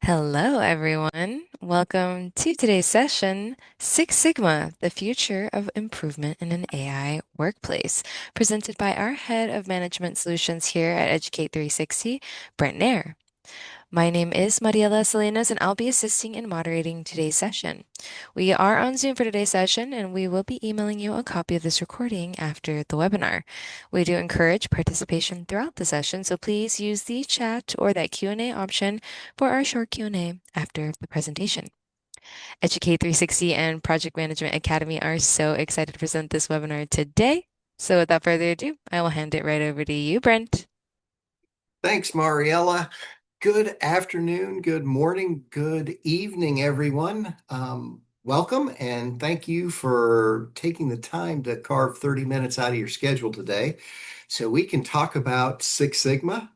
Hello, everyone. Welcome to today's session, Six Sigma, the future of improvement in an AI workplace, presented by our head of management solutions here at Educate 360, Brent Nair. My name is Mariela Salinas, and I'll be assisting and moderating today's session. We are on Zoom for today's session, and we will be emailing you a copy of this recording after the webinar. We do encourage participation throughout the session, so please use the chat or that Q&A option for our short Q&A after the presentation. Educate 360 and Project Management Academy are so excited to present this webinar today. So without further ado, I will hand it right over to you, Brent. Thanks, Mariella. Good afternoon, good morning, good evening, everyone. Welcome, and thank you for taking the time to carve 30 minutes out of your schedule today so we can talk about Six Sigma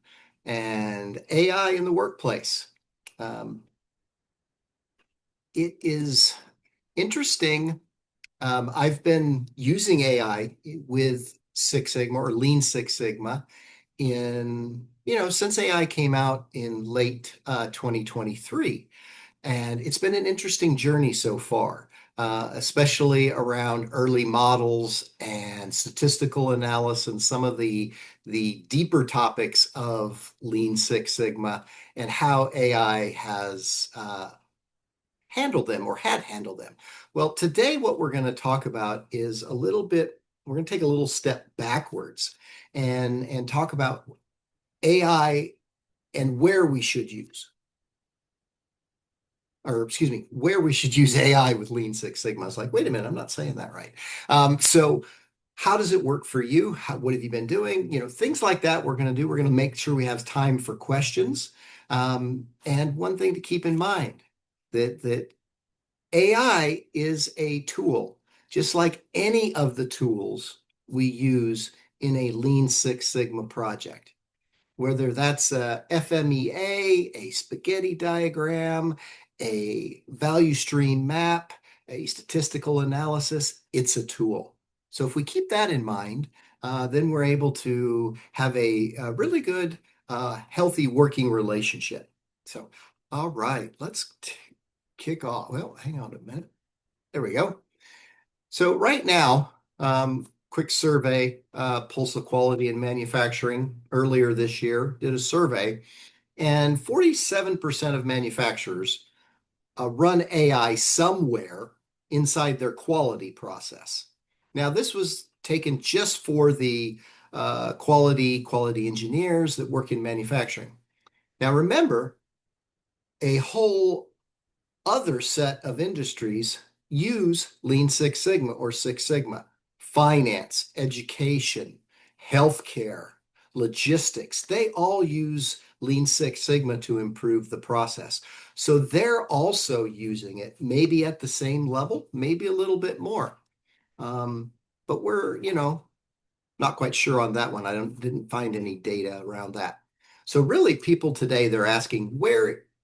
and AI in the workplace. Um, it is interesting. I've been using AI with Six Sigma or Lean Six Sigma since AI came out in late 2023. And it's been an interesting journey so far, especially around early models and statistical analysis and some of the deeper topics of Lean Six Sigma and how AI has handled them or had handled them. Well, today what we're going to talk about is we're going to take a little step backwards and talk about AI and where we should use AI with Lean Six Sigma. It's like, wait a minute, I'm not saying that right. So how does it work for you? What have you been doing? Things like that we're going to do. We're going to make sure we have time for questions. And one thing to keep in mind that AI is a tool, just like any of the tools we use in a Lean Six Sigma project, whether that's a FMEA, a spaghetti diagram, a value stream map, a statistical analysis, it's a tool. So if we keep that in mind, then we're able to have a really good, healthy working relationship. So, all right, let's kick off. Well, hang on a minute. There we go. So right now, quick survey, Pulse of Quality in Manufacturing earlier this year did a survey, and 47% of manufacturers run AI somewhere inside their quality process. Now, this was taken just for the quality engineers that work in manufacturing. Now, remember, a whole other set of industries use Lean Six Sigma or Six Sigma: finance, education, healthcare, logistics. They all use Lean Six Sigma to improve the process. So they're also using it, maybe at the same level, maybe a little bit more. But we're, not quite sure on that one. Didn't find any data around that. So really, people today, they're asking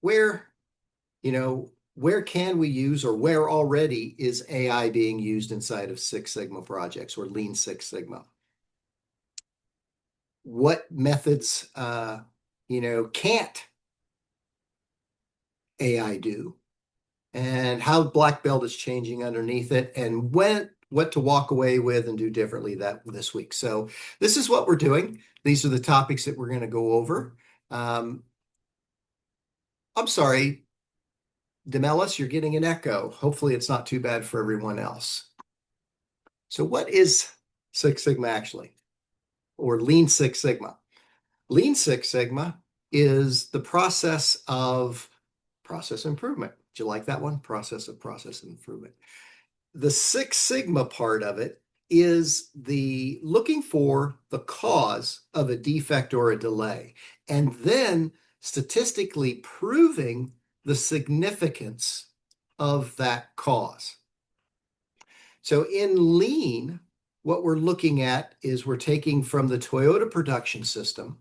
you know, where can we use or where already is AI being used inside of Six Sigma projects or Lean Six Sigma? What methods, can't AI do? And how Black Belt is changing underneath it, and what to walk away with and do differently this week. So this is what we're doing. These are the topics that we're going to go over. I'm sorry, Demelis, you're getting an echo. Hopefully it's not too bad for everyone else. So what is Six Sigma actually, or Lean Six Sigma? Lean Six Sigma is the process of process improvement. Do you like that one? Process improvement. The Six Sigma part of it is the looking for the cause of a defect or a delay, and then statistically proving the significance of that cause. So in Lean, what we're looking at is we're taking from the Toyota production system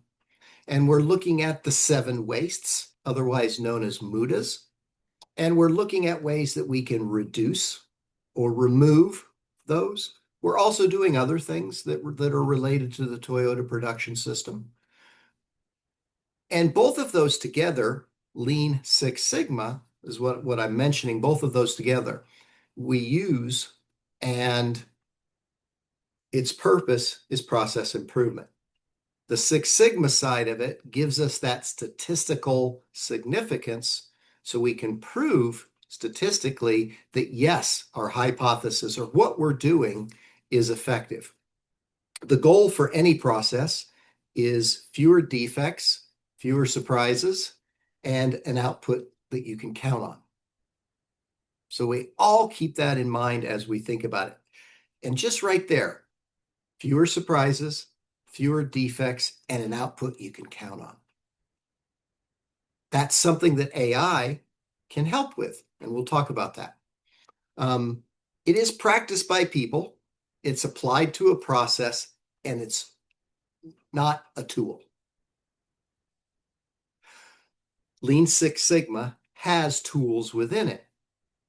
and we're looking at the 7 wastes, otherwise known as mudas, and we're looking at ways that we can reduce or remove those. We're also doing other things that are related to the Toyota production system. And both of those together Lean Six Sigma is what I'm mentioning, both of those together, we use, and its purpose is process improvement. The Six Sigma side of it gives us that statistical significance so we can prove statistically that yes, our hypothesis or what we're doing is effective. The goal for any process is fewer defects, fewer surprises, and an output that you can count on. So we all keep that in mind as we think about it. And just right there, fewer surprises, fewer defects, and an output you can count on. That's something that AI can help with, and we'll talk about that. It is practiced by people, it's applied to a process, and it's not a tool. Lean Six Sigma has tools within it,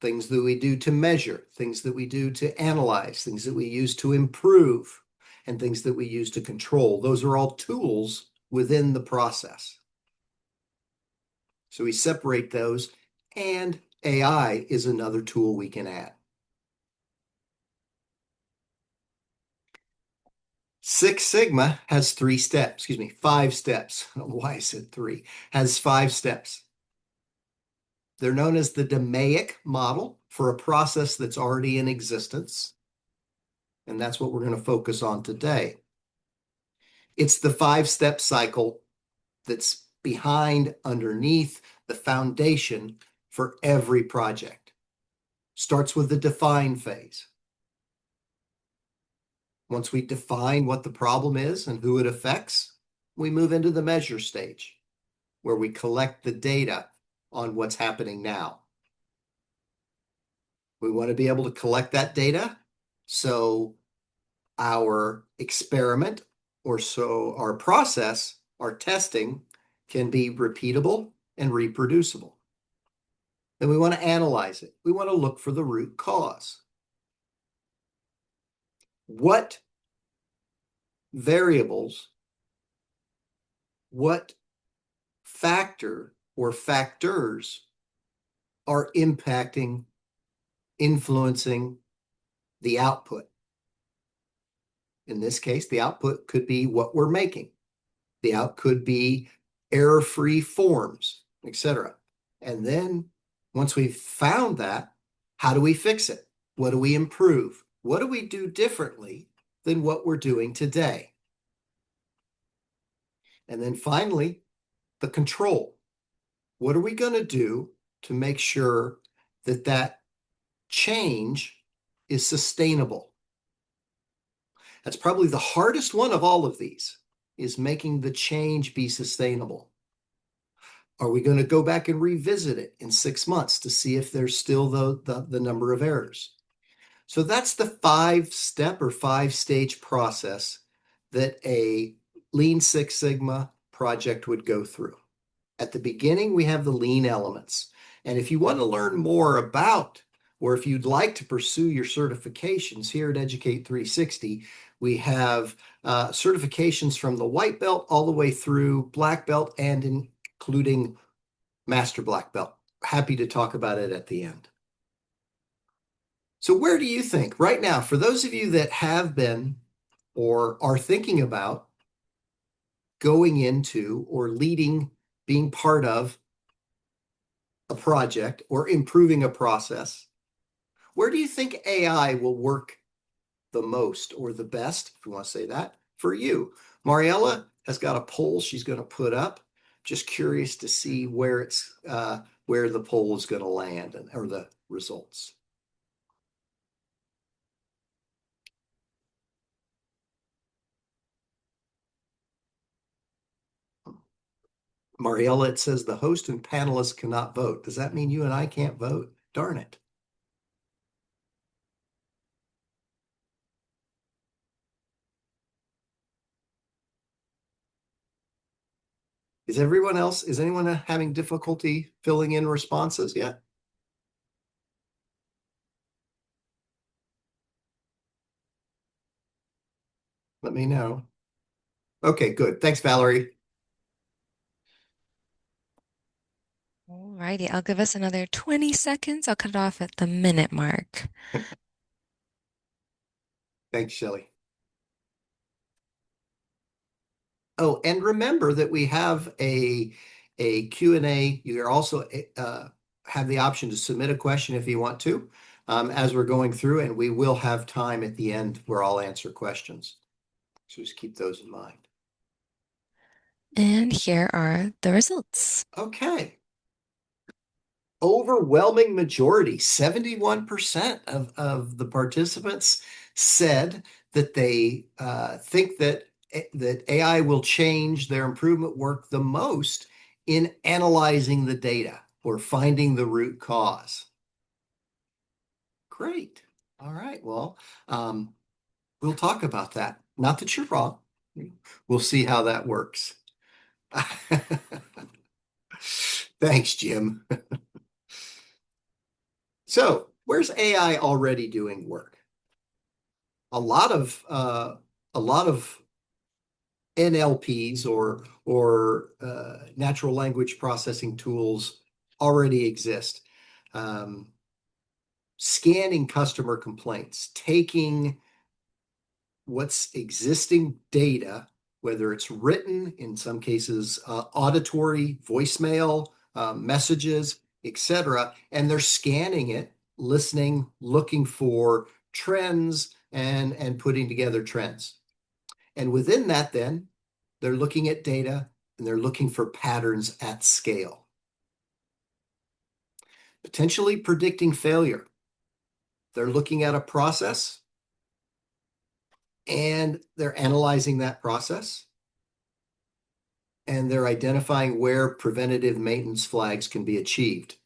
things that we do to measure, things that we do to analyze, things that we use to improve, and things that we use to control. Those are all tools within the process. So we separate those, and AI is another tool we can add. Six Sigma has 5 steps. I don't know why I said 3, has 5 steps. They're known as the DMAIC model for a process that's already in existence. And that's what we're going to focus on today. It's the 5-step cycle that's behind, underneath the foundation for every project. Starts with the define phase. Once we define what the problem is and who it affects, we move into the measure stage, where we collect the data on what's happening now. We want to be able to collect that data so our experiment or so our process, our testing, can be repeatable and reproducible. Then we want to analyze it. We want to look for the root cause. What variables, what factor or factors are impacting, influencing the output? In this case, the output could be what we're making. The out could be error-free forms, etc. And then once we've found that, how do we fix it? What do we improve? What do we do differently than what we're doing today? And then finally, the control. What are we going to do to make sure that that change is sustainable? That's probably the hardest one of all of these, is making the change be sustainable. Are we going to go back and revisit it in 6 months to see if there's still the number of errors? So that's the 5-step or 5-stage process that a Lean Six Sigma project would go through. At the beginning, we have the lean elements. And if you want to learn more about, or if you'd like to pursue your certifications here at Educate 360, we have certifications from the white belt all the way through black belt and including master black belt. Happy to talk about it at the end. So where do you think right now, for those of you that have been or are thinking about going into or leading, being part of a project or improving a process, where do you think AI will work the most or the best, if you want to say that, for you? Mariella has got a poll she's going to put up. Just curious to see where the poll is going to land or the results. Mariella, it says the host and panelists cannot vote. Does that mean you and I can't vote? Darn it. Is anyone having difficulty filling in responses yet? Let me know. Okay, good. Thanks, Valerie. Alrighty, I'll give us another 20 seconds. I'll cut it off at the minute mark. Thanks, Shelley. Oh, and remember that we have a Q&A. You also have the option to submit a question if you want to, as we're going through, and we will have time at the end where I'll answer questions. So just keep those in mind. And here are the results. Okay. Overwhelming majority, 71% of the participants said that they think that AI will change their improvement work the most in analyzing the data or finding the root cause. Great. All right. Well, we'll talk about that. Not that you're wrong. We'll see how that works. Thanks, Jim. So, where's AI already doing work? A lot of NLPs or natural language processing tools already exist. Scanning customer complaints, taking what's existing data, whether it's written, in some cases, auditory, voicemail, messages, etc., and they're scanning it, listening, looking for trends, and putting together trends. And within that, then, they're looking at data and they're looking for patterns at scale. Potentially predicting failure. They're looking at a process and they're analyzing that process and they're identifying where preventative maintenance flags can be achieved.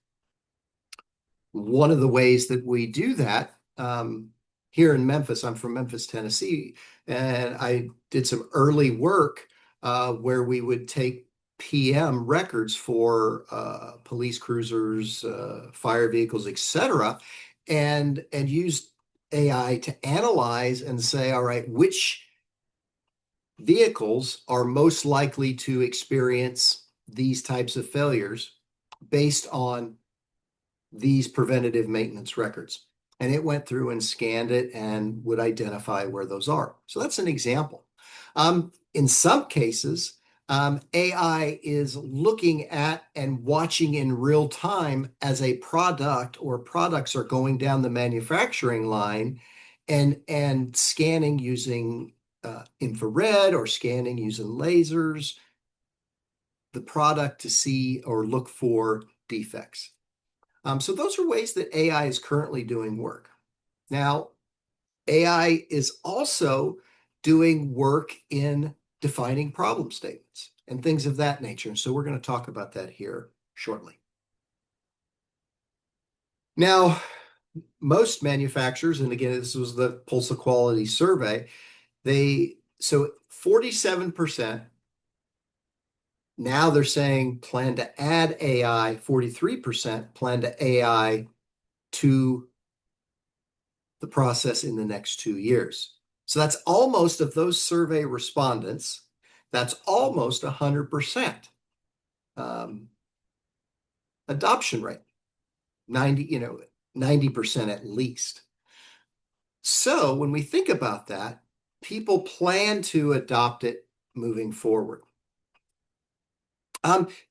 One of the ways that we do that here in Memphis, I'm from Memphis, Tennessee, and I did some early work where we would take PM records for police cruisers, fire vehicles, etc., and use AI to analyze and say, all right, which vehicles are most likely to experience these types of failures based on these preventative maintenance records. And it went through and scanned it and would identify where those are. So that's an example. In some cases, AI is looking at and watching in real time as a product or products are going down the manufacturing line and scanning using infrared or scanning using lasers, the product to see or look for defects. So those are ways that AI is currently doing work. Now, AI is also doing work in defining problem statements and things of that nature. So we're going to talk about that here shortly. Now, most manufacturers, and again, this was the Pulse of Quality survey, so 47%, now they're saying plan to add AI, 43% plan to AI to the process in the next 2 years. So that's almost, of those survey respondents, that's almost 100% adoption rate, 90% at least. So when we think about that, people plan to adopt it moving forward.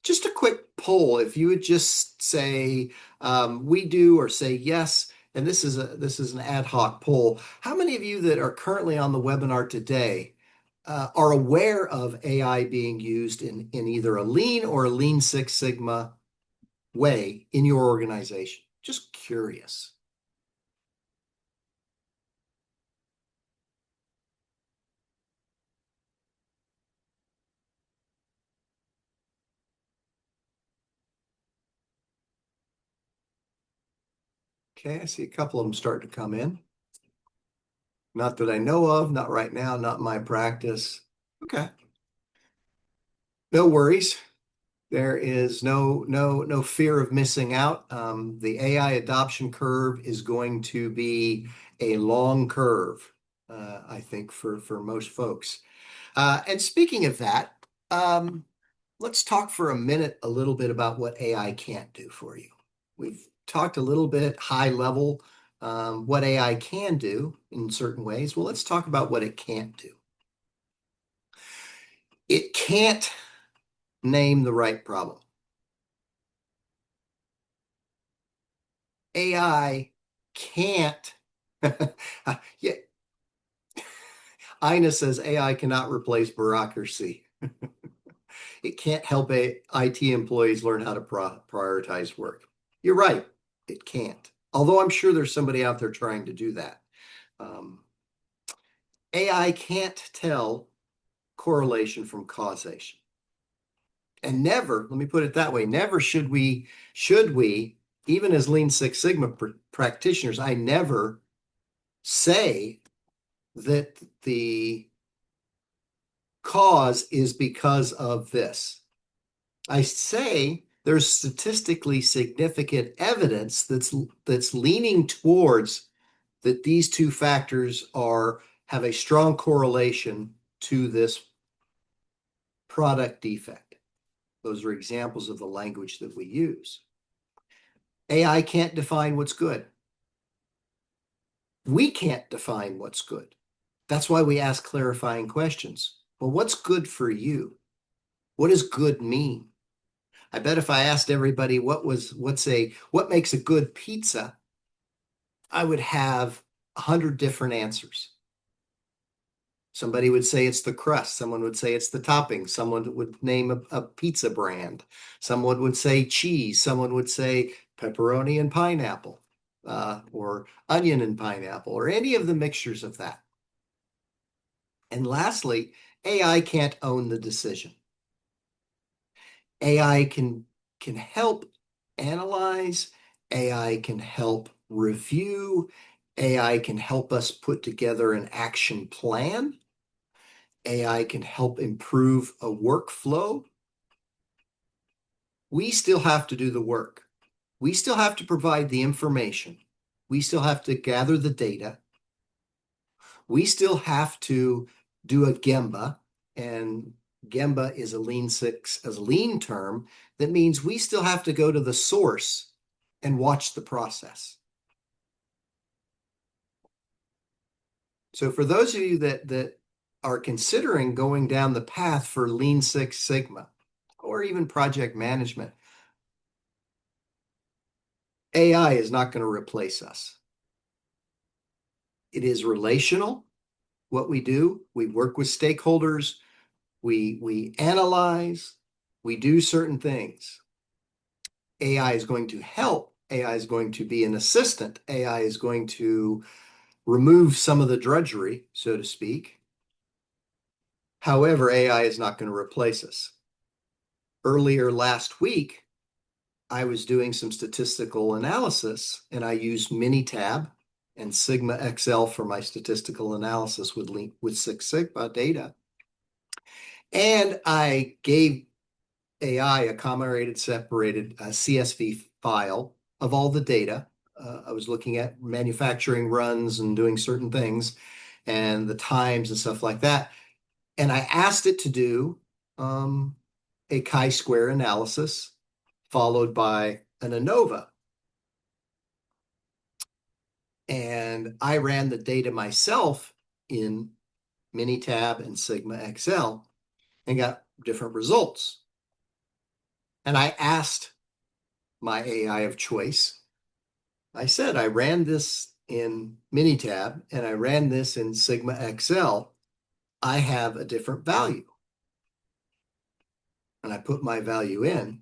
Just a quick poll, if you would just say we do or say yes, and this is an ad hoc poll. How many of you that are currently on the webinar today are aware of AI being used in either a Lean or a Lean Six Sigma way in your organization? Just curious. Okay, I see a couple of them starting to come in. Not that I know of, not right now, not my practice. Okay. No worries. There is no fear of missing out. The AI adoption curve is going to be a long curve, I think, for most folks. And speaking of that, let's talk for a minute a little bit about what AI can't do for you. We've talked a little bit high level what AI can do in certain ways. Well, let's talk about what it can't do. It can't name the right problem. AI can't. Yeah, Ina says AI cannot replace bureaucracy. It can't help IT employees learn how to prioritize work. You're right, it can't. Although I'm sure there's somebody out there trying to do that. Um, AI can't tell correlation from causation. And never, let me put it that way, never should we, even as Lean Six Sigma practitioners, I never say that the cause is because of this. I say there's statistically significant evidence that's leaning towards that these two factors have a strong correlation to this product defect. Those are examples of the language that we use. AI can't define what's good. We can't define what's good. That's why we ask clarifying questions. Well, what's good for you? What does good mean? I bet if I asked everybody what makes a good pizza, I would have 100 different answers. Somebody would say it's the crust. Someone would say it's the topping. Someone would name a pizza brand. Someone would say cheese. Someone would say pepperoni and pineapple, or onion and pineapple, or any of the mixtures of that. And lastly, AI can't own the decision. AI can help analyze, AI can help review, AI can help us put together an action plan, AI can help improve a workflow. We still have to do the work. We still have to provide the information. We still have to gather the data. We still have to do a Gemba, and Gemba is a lean term that means we still have to go to the source and watch the process. So for those of you that are considering going down the path for Lean Six Sigma or even project management, AI is not going to replace us. It is relational. What we do, we work with stakeholders, we analyze, we do certain things. AI is going to help. AI is going to be an assistant. AI is going to remove some of the drudgery, so to speak. However, AI is not going to replace us. Earlier last week, I was doing some statistical analysis and I used Minitab and Sigma XL for my statistical analysis with Six Sigma data. And I gave AI a comma-rated separated CSV file of all the data. I was looking at manufacturing runs and doing certain things and the times and stuff like that. And I asked it to do a chi-square analysis followed by an ANOVA. And I ran the data myself in Minitab and Sigma XL and got different results. And I asked my AI of choice, I said, I ran this in Minitab and I ran this in Sigma XL. I have a different value. And I put my value in.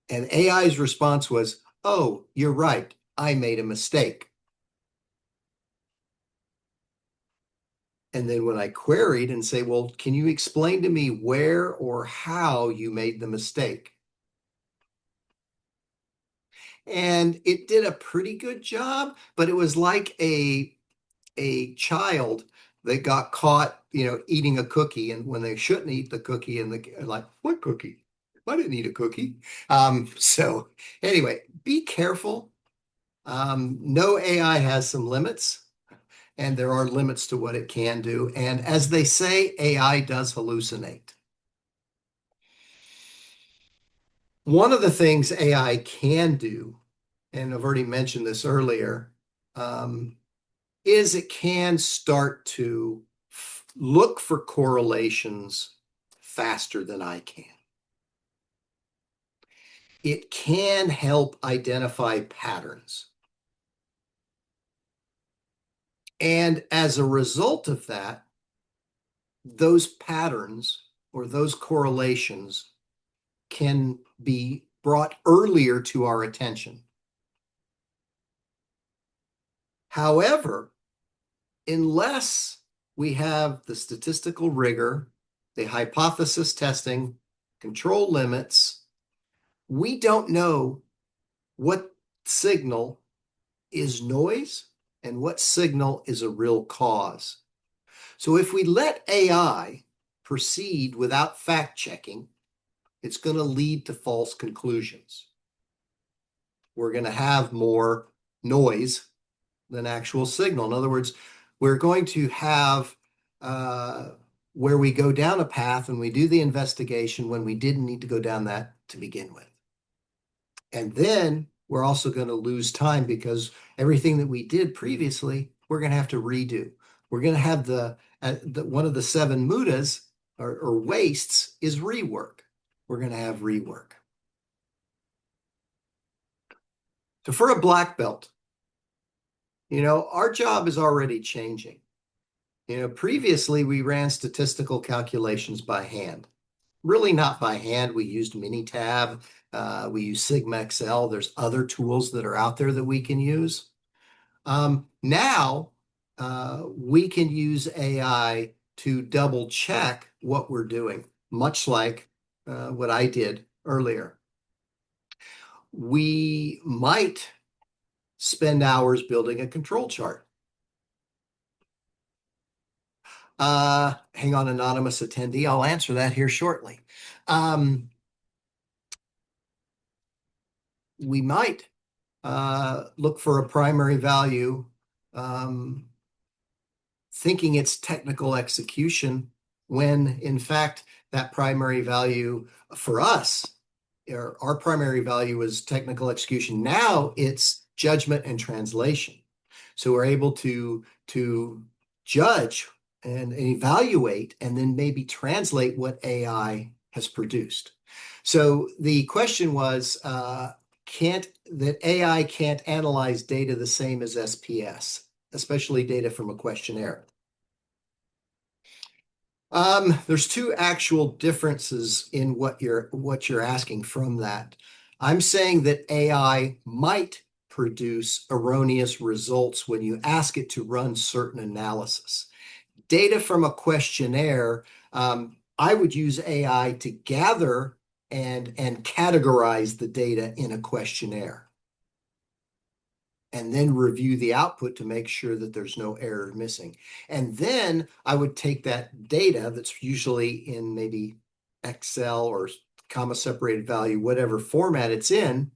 And AI's response was, oh, you're right. I made a mistake. And then when I queried and say, well, can you explain to me where or how you made the mistake? And it did a pretty good job, but it was like a child that got caught, eating a cookie, and when they shouldn't eat the cookie, and like, what cookie? I didn't eat a cookie. So anyway, be careful. No, AI has some limits, and there are limits to what it can do. And as they say, AI does hallucinate. One of the things AI can do, and I've already mentioned this earlier, um, is it can start to look for correlations faster than I can. It can help identify patterns. And as a result of that, those patterns or those correlations can be brought earlier to our attention. However, unless we have the statistical rigor, the hypothesis testing, control limits, we don't know what signal is noise and what signal is a real cause. So if we let AI proceed without fact checking, it's going to lead to false conclusions. We're going to have more noise than actual signal. In other words, we're going to have where we go down a path and we do the investigation when we didn't need to go down that to begin with. And then we're also going to lose time because everything that we did previously, we're going to have to redo. We're going to have one of the seven mudas or wastes is rework. We're going to have rework. So for a black belt, our job is already changing. Previously we ran statistical calculations by hand. Really not by hand. We used Minitab. We use Sigma Excel. There's other tools that are out there that we can use. Now we can use AI to double check what we're doing, much like what I did earlier. We might spend hours building a control chart. Hang on, anonymous attendee. I'll answer that here shortly. We might look for a primary value, thinking it's technical execution, when in fact that primary value for us, our primary value is technical execution. Now it's judgment and translation. So we're able to judge and evaluate and then maybe translate what AI has produced. So the question was, that AI can't analyze data the same as SPS, especially data from a questionnaire. There's two actual differences in what you're asking from that. I'm saying that AI might produce erroneous results when you ask it to run certain analysis. Data from a questionnaire, I would use AI to gather and categorize the data in a questionnaire and then review the output to make sure that there's no error missing. And then I would take that data that's usually in maybe Excel or comma separated value, whatever format it's in,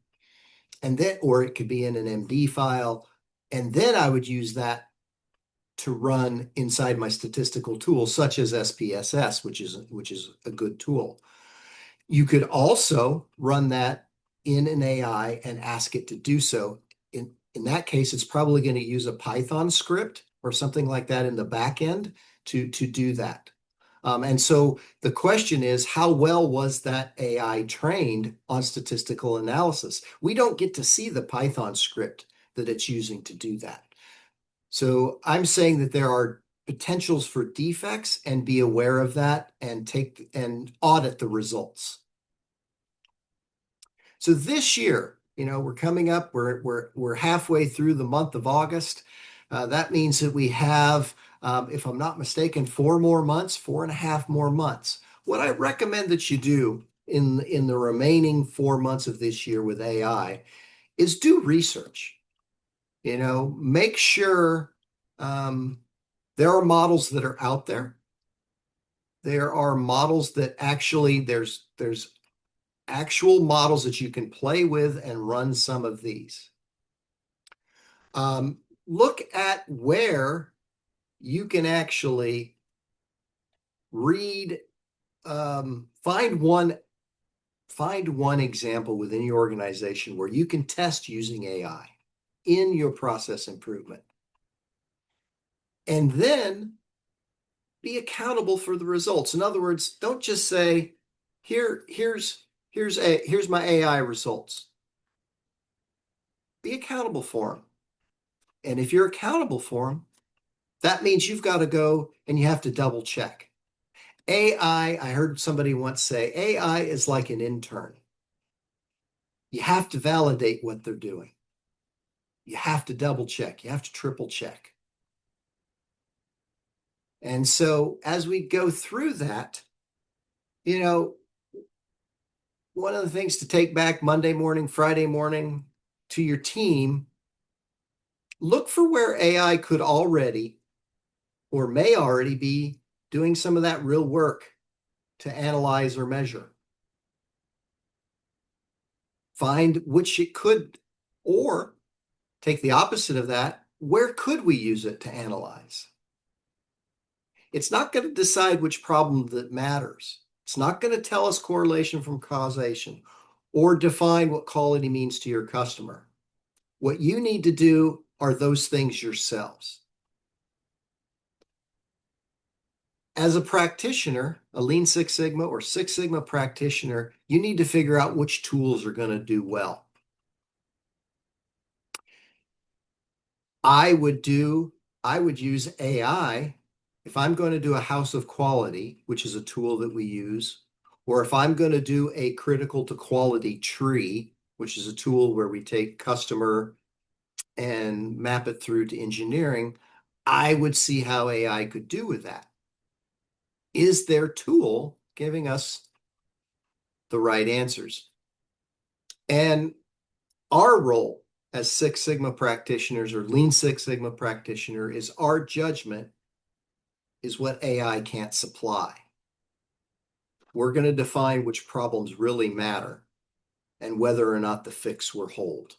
and then, or it could be in an MD file. And then I would use that to run inside my statistical tool, such as SPSS, which is a good tool. You could also run that in an AI and ask it to do so. In that case, it's probably going to use a Python script or something like that in the back end to do that. And so the question is, how well was that AI trained on statistical analysis? We don't get to see the Python script that it's using to do that. So I'm saying that there are potentials for defects and be aware of that and audit the results. So this year, we're coming up, we're halfway through the month of August. That means that we have, if I'm not mistaken, 4.5 more months. What I recommend that you do in the remaining 4 months of this year with AI is do research. Make sure there are models that are out there. There are models that actually there's actual models that you can play with and run some of these. Look at where you can actually read, find one Find one example within your organization where you can test using AI in your process improvement. And then be accountable for the results. In other words, don't just say, here's my AI results. Be accountable for them. And if you're accountable for them, that means you've got to go and you have to double check. I heard somebody once say, AI is like an intern. You have to validate what they're doing. You have to double check. You have to triple check. And so as we go through that, you know, one of the things to take back Monday morning, Friday morning to your team, look for where AI could already or may already be doing some of that real work to analyze or measure. Find which it could, or take the opposite of that. Where could we use it to analyze? It's not going to decide which problem that matters. It's not going to tell us correlation from causation or define what quality means to your customer. What you need to do are those things yourselves. As a practitioner, a Lean Six Sigma or Six Sigma practitioner, you need to figure out which tools are going to do well. I would use AI if I'm going to do a house of quality, which is a tool that we use, or if I'm going to do a critical to quality tree, which is a tool where we take customer and map it through to engineering, I would see how AI could do with that. Is their tool giving us the right answers? And our role as Six Sigma practitioners or Lean Six Sigma practitioner is our judgment is what AI can't supply. We're going to define which problems really matter and whether or not the fix will hold.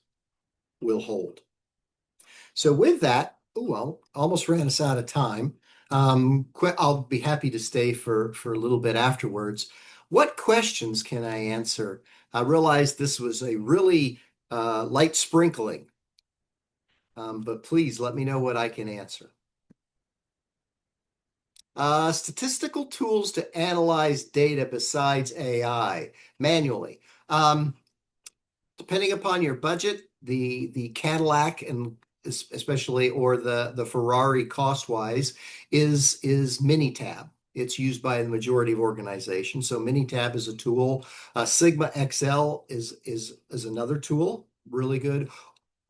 So with that, well, almost ran us out of time. I'll be happy to stay for a little bit afterwards. What questions can I answer? I realized this was a really light sprinkling, but please let me know what I can answer. Statistical tools to analyze data besides AI manually. Depending upon your budget, the Cadillac and especially or the Ferrari cost-wise is Minitab. It's used by the majority of organizations. So Minitab is a tool. Sigma XL is another tool, really good.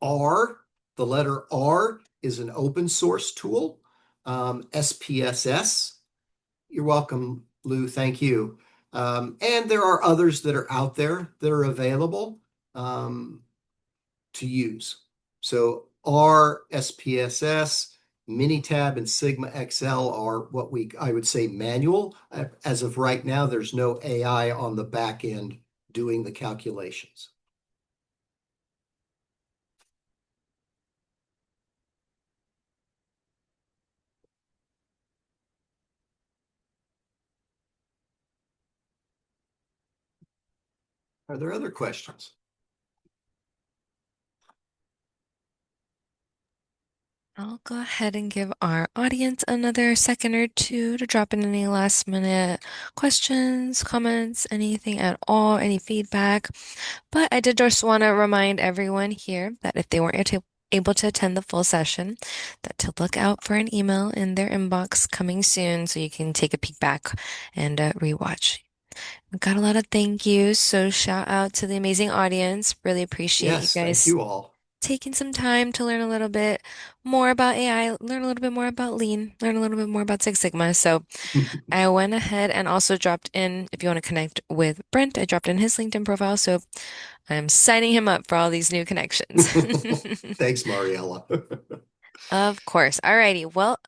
The letter R is an open source tool. SPSS. You're welcome, Lou. Thank you. And there are others that are out there that are available to use. So R, SPSS, Minitab, and Sigma XL are what I would say manual. As of right now, there's no AI on the back end doing the calculations. Are there other questions? I'll go ahead and give our audience another second or two to drop in any last minute questions, comments, anything at all, any feedback. But I did just want to remind everyone here that if they weren't able to attend the full session, that to look out for an email in their inbox coming soon so you can take a peek back and rewatch. We got a lot of thank yous, so shout out to the amazing audience. Really appreciate you Yes, thank guys you all. taking some time to learn a little bit more about AI, learn a little bit more about Lean, learn a little bit more about Six Sigma. So I went ahead and also dropped in, if you want to connect with Brent, I dropped in his LinkedIn profile. So I'm signing him up for all these new connections. Thanks, Mariella. Of course. Alrighty. Well,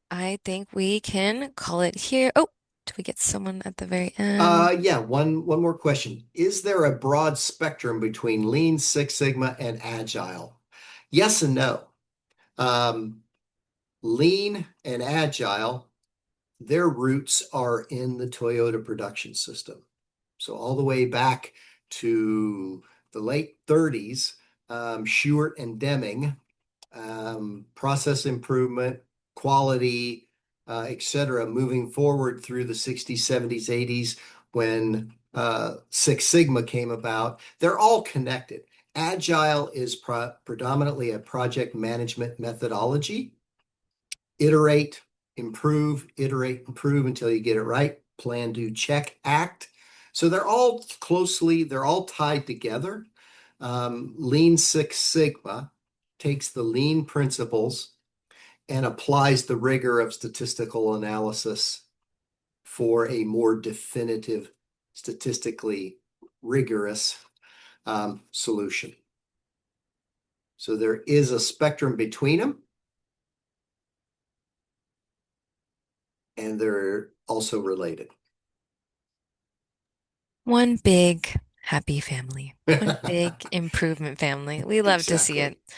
I think we can call it here. Oh, do we get someone at the very end? Yeah, one more question. Is there a broad spectrum between Lean, Six Sigma, and Agile? Yes and no. Um, Lean and Agile, their roots are in the Toyota production system. So all the way back to the late 30s, Shewart and Deming, process improvement, quality, etc., moving forward through the 60s, 70s, 80s when Six Sigma came about. They're all connected. Agile is predominantly a project management methodology. Iterate, improve until you get it right. Plan, do, check, act. So they're all tied together. Lean Six Sigma takes the lean principles and applies the rigor of statistical analysis for a more definitive, statistically rigorous solution. So there is a spectrum between them, and they're also related. One big happy family. One big improvement family. We love to see it. Exactly.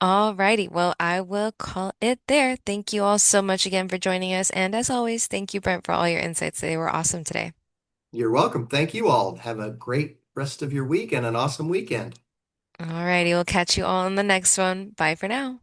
All righty. Well, I will call it there. Thank you all so much again for joining us. And as always, thank you, Brent, for all your insights. They were awesome today. You're welcome. Thank you all. Have a great rest of your week and an awesome weekend. All righty. We'll catch you all on the next one. Bye for now.